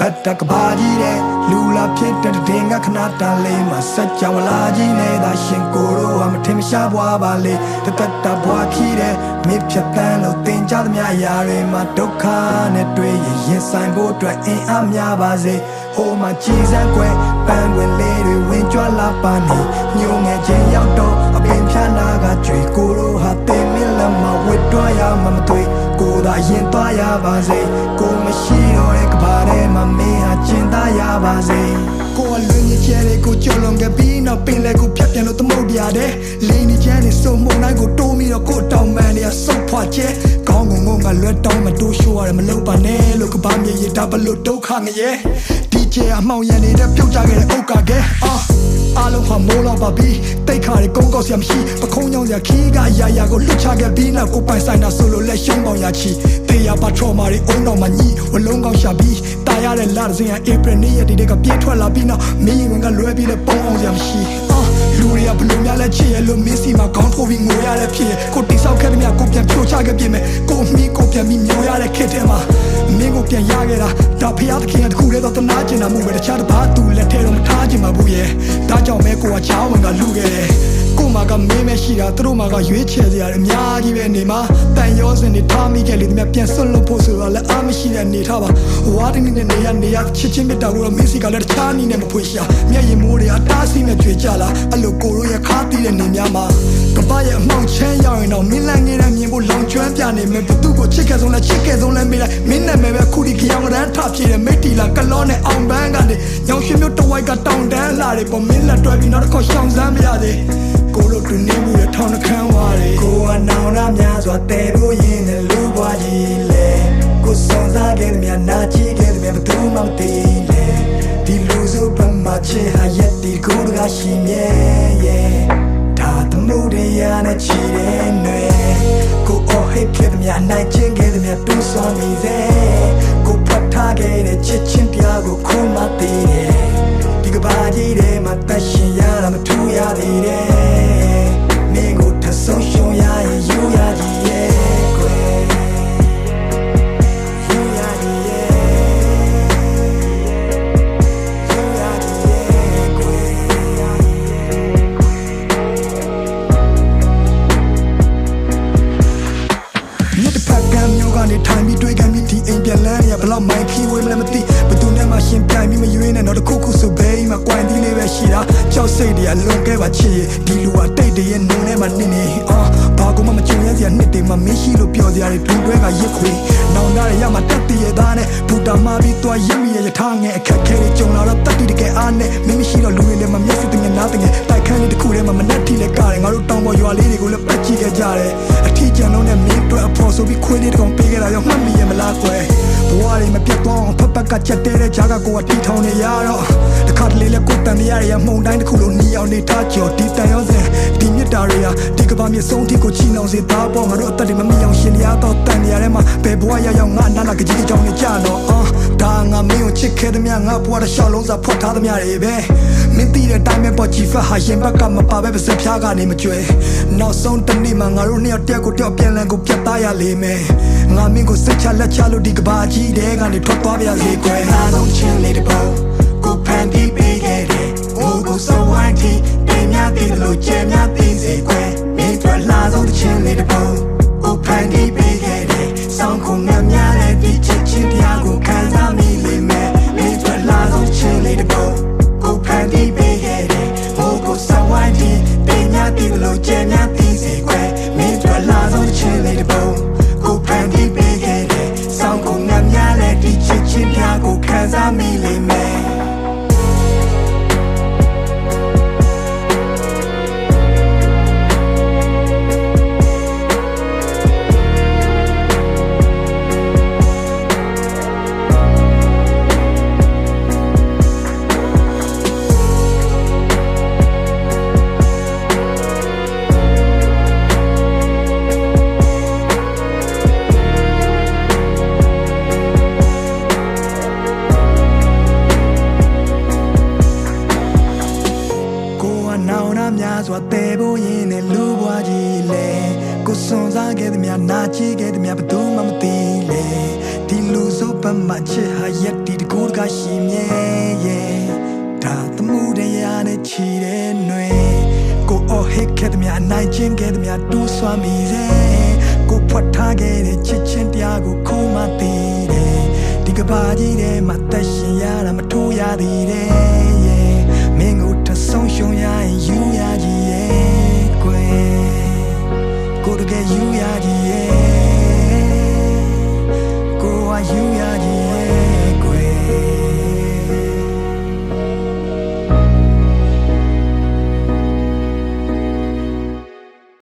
Bata kabaji de lula pita de dinga kanata le masacha walaji ne da shinkoro am tim shabwa bale de tata bwa ki de mip chatan lo tin cha the mya ya re ma dukha ne twe yin sai bo twat in a mya ba se ho ma chi san kwe pan win le de win chwa la pa ni nyu nge chin yauk to a pin phya na ga chwi ko ro ha tin min la ma wit twa ya ma ma twe ko da yin twa ya ba se ko ma shi do de ka ba de ma me ha chin da ya ba se ko a lu ni che de ko cholong ge bi na pin le ko phat pian lo tmou dia de le ni che ni so mo nai ko to mi do ko taw man ni a so phwa che kaung ngong ngong ga lwet taw ma to show ya ma lo pa ne lo ka ba mye yi da ba lo duk kha nge ye DJ အမောင်ရန်နေတဲ့ပြုတ်ကြခဲ့တဲ့အုတ်ကကဲအားလုံးဟာမိုးလောက်ပါပြီတိတ်ခါတွေကုန်းကောက်စရာမရှိပခုံးကြောင်စရာခီးကရာရာကိုလွတ်ချခဲ့ပြီးနောက်ကိုပိုင်ဆိုင်တာဆိုလို့လက်ရှုံးပေါင်ရချီတေးရပါထရောမာတွေအုံတော်မှာညီဝလုံးကောက်ရှာပြီးတာရတဲ့လစဉ်ကဧပြီနေ့ရက်ဒီကပြေးထွက်လာပြီးနောက်မင်းဝင်ကလွဲပြီးလဲပုံအောင်စရာမရှိလူတွေကဘလို့များလဲချစ်ရလို့မင်းစီမှာခေါင်းထိုးပြီးငိုရတဲ့ဖြစ်ကိုတိဆောက်ခဲ့တဲ့မြကိုပြန်ဖြိုချခဲ့ပြင်မဲ့ကိုမီကိုပြန်ပြီးမျိုးရတဲ့ခက်တဲ့မှာမင်းကိုပြန်ရခဲ့တာဒါဖျားသခင်တခုတည်းတော့တနာကျင်တာမှုပဲတခြားတစ်ပါးသူလက်ထဲတော့မထားချင်ပါဘူးရဲ့ဒါကြောင့်မဲကိုကချားဝင်ကလူခဲ့တယ်ကိုမကမင်းမရှိတာသူတို့မကရွေးချယ်စရာအများကြီးပဲနေမှာတန်ရောစင်နေထားမိခဲ့လေဒီမြပြန်ဆွတ်လို့ဖို့ဆိုတော့လည်းအားမရှိတဲ့နေထားပါဝါတင်းနေနေရချစ်ချင်းမြတ်တာကိုတော့မင်းစီကလည်းတခြားနည်းနဲ့မဖွင့်ရှာမျက်ရည်မိုးတွေအတားဆီးနဲ့ကြွေကြလာအဲ့လိုကိုရိုးရခါတီးတဲ့နေများမှာကပရဲ့အမောင်ချမ်းရောက်ရင်တော့မင်းလန်းနေတဲ့မြင်ဖို့လောင်ကျွမ်းပြနေမယ်ဘသူ့ကိုချစ်ခဲ့ဆုံးလဲချစ်ခဲ့ဆုံးလဲမေးလိုက်မင်းနဲ့မဲပဲခုဒီကြောင်ရန်ထပြေတဲ့မိတ်တီလာကလောနဲ့အောင်ပန်းကနေညောင်ရွှေမျိုးတဝိုက်ကတောင်တန်းလာတယ်ပေါ်မင်းလက်တွဲပြီးနောက်တစ်ခေါက်ရှောင်စမ်းမရသေးကိုလိုတူနေမှုရထောင်းနှခမ်းဝါတွေကိုကနောင်ရများစွာတဲဖို့ရင်းနဲ့လူပွားကြီးလေကိုစုံစားခဲ့တဲ့မြနာချီခဲ့တဲ့မြဘသူမှမသိလေဒီလူစုပမာချေဟာရက်ဒီကိုကရှိမြဲရဲ့ဒါတမှုတရားနဲ့ချီတဲ့နွယ်ကိုအော်ဟစ်ခဲ့တဲ့မြနိုင်ချင်းခဲ့တဲ့မြတူးစွာနေစေကိုဖတ်ထားခဲ့တဲ့ချစ်ချင်းပြားကိုခုမသိတယ်ဒီကဘာကြီးတဲ့မှာတရှင်ရတာမထူရသေးတယ်မင်းကိုထဆုံးရှုံးရရင်ယူရကြီးရဲ့ကွယ်ယူရကြီးရဲ့ယူရကြီးရဲ့ကွယ်မြတ်ဖက်ကံမျိုးကနေထိုင်ပြီးတွေ့ကန်ပြီးဒီအိမ်ပြန်လန်းရဘလောက်မိုင်းခီဝေးမလဲမသိဘသူနဲ့မှရှင်ပြိုင်ပြီးမရွေးနဲ့တော့တခုခုဆိုဘေးမှာကွိုင်းတီးလေးပဲရှိတာကြောက်စိတ်တွေကလွန်ခဲ့ပါချစ်ဒီလူကတိတ်တည်းရဲ့နုံထဲမှာနေနေဘာကူမှမကြုံရစရာနှစ်တွေမှမင်းရှိလို့ပြောစရာတွေဒူးတွဲကရစ်ခွေနောင်ရရမှာတက်တည်ရသားနဲ့ဘူတာမပြီးသွားရစ်မိရထားငယ်အခက်ခဲတွေကြုံလာတော့တက်တည်တကယ်အားနဲ့မင်းမရှိတော့လူတွေလည်းမမျက်စိတငယ်နားတငယ်တိုက်ခန်းလေးတစ်ခုထဲမှာမနဲ့ထိလဲကားတယ်ငါတို့တောင်ပေါ်ရွာလေးတွေကိုလည်းပတ်ကြည့်ခဲ့ကြတယ်အထီးကျန်လုံးနဲ့မင်းတို့အဖို့ဆိုပြီးခွေးလေးတစ်ကောင်ပေးခဲ့တာရောမှတ်မိရမလားကွယ်ဘဝတွေမပြတ်သွားအောင်ဖက်ဖက်ကချက်တဲတဲ့ဂျာကကိုကတီထောင်နေရတော့တခါတလေလဲကိုတန်မရရမှုန်တိုင်းတစ်ခုလုံးနီအောင်နေထားကြော်ဒီတန်ရောစင်ဒီမြတ်တာတွေဟာဒီကဘာမြေဆုံးထိကိုချီနှောင်စေသားပေါ်ငါတို့အသက်တွေမမြင်အောင်ရှင်ရတော့တန်နေရတဲ့မှာဘယ်ဘဝရောက်ငါနာနာကကြီးကြောင်နေကြတော့ဒါငါမင်းကိုချစ်ခဲ့တဲ့မြငါဘဝတစ်လျှောက်လုံးစာဖွက်ထားတဲ့မြတွေပဲမင်းသိတဲ့တိုင်းပဲပေါ်ချီဖက်ဟာရင်ဘက်ကမပါပဲပါစဖျားကနေမကျွဲနောက်ဆုံးတနေ့မှာငါတို့နှစ်ယောက်တယောက်ကိုတယောက်ပြန်လည်ကိုပြတ်သားရလိမ့်မယ်ငါမင်းကိုစိတ်ချလက်ချလို့ဒီကဘာကြီးတဲ့ကနေထွက်သွားပြရစေကွယ်အားလုံးချင်းလေးတစ်ပုံကိုဖန်တီးပေးခဲ့တယ်ဟိုကိုစောဝိုင်းတီတင်များတည်လို့ကျဲများတည်စေကွယ်မင်းတို့လာဆုံးတစ်ချင်းလေးတစ်ပုံကိုဖန်တီးပေးခဲ့တယ်ဆောင်းခုံများများတဲ့ဒီချစ်ချင်းတရားကိုခံစားမိလိမ့်မယ်မင်းတို့လာဆုံးတစ်ချင်းလေးတစ်ပုံကိုဖန်တီးပေးခဲ့တယ်ဟိုကိုစောဝိုင်းတီတင်များတည်လို့ကျဲများတည်စေကွယ်မင်းတို့လာဆုံးတစ်ချင်းလေးတစ်ပုံကိုဖန်တီးပေးခဲ့တယ်ဆောင်းခုံများများတဲ့ဒီချစ်ချင်းတရားကိုခံစားမိလိမ့်မယ်များစွာတဲဖို့ရင်နဲ့လူဘွားကြီးလေကိုစွန်စားခဲ့တဲ့မြနာချီခဲ့တဲ့မြဘသူမှမသိလေဒီလူစု ပတ်မှချစ်ဟာရက်တီတကူတကရှိမြဲရဲ့ဒါသမှုတရားနဲ့ချီတဲ့ຫນွေကိုအော်ဟစ်ခဲ့သမျှနိုင်ချင်းခဲ့သမျှတူးဆွမ်းမိစေကိုဖွက်ထားခဲ့တဲ့ချစ်ချင်းတရားကိုခိုးမှသိတယ်ဒီကဘာကြီးထဲမှာသက်ရှင်ရတာမထိုးရသေးတယ်ရဲ့မင်းကိုထဆုံးရှုံးရရင်ယူရကြီးရဲ့ကွယ်ကိုတကယ်ယူရကြီးရဲ့ကိုဝါယူရကြီး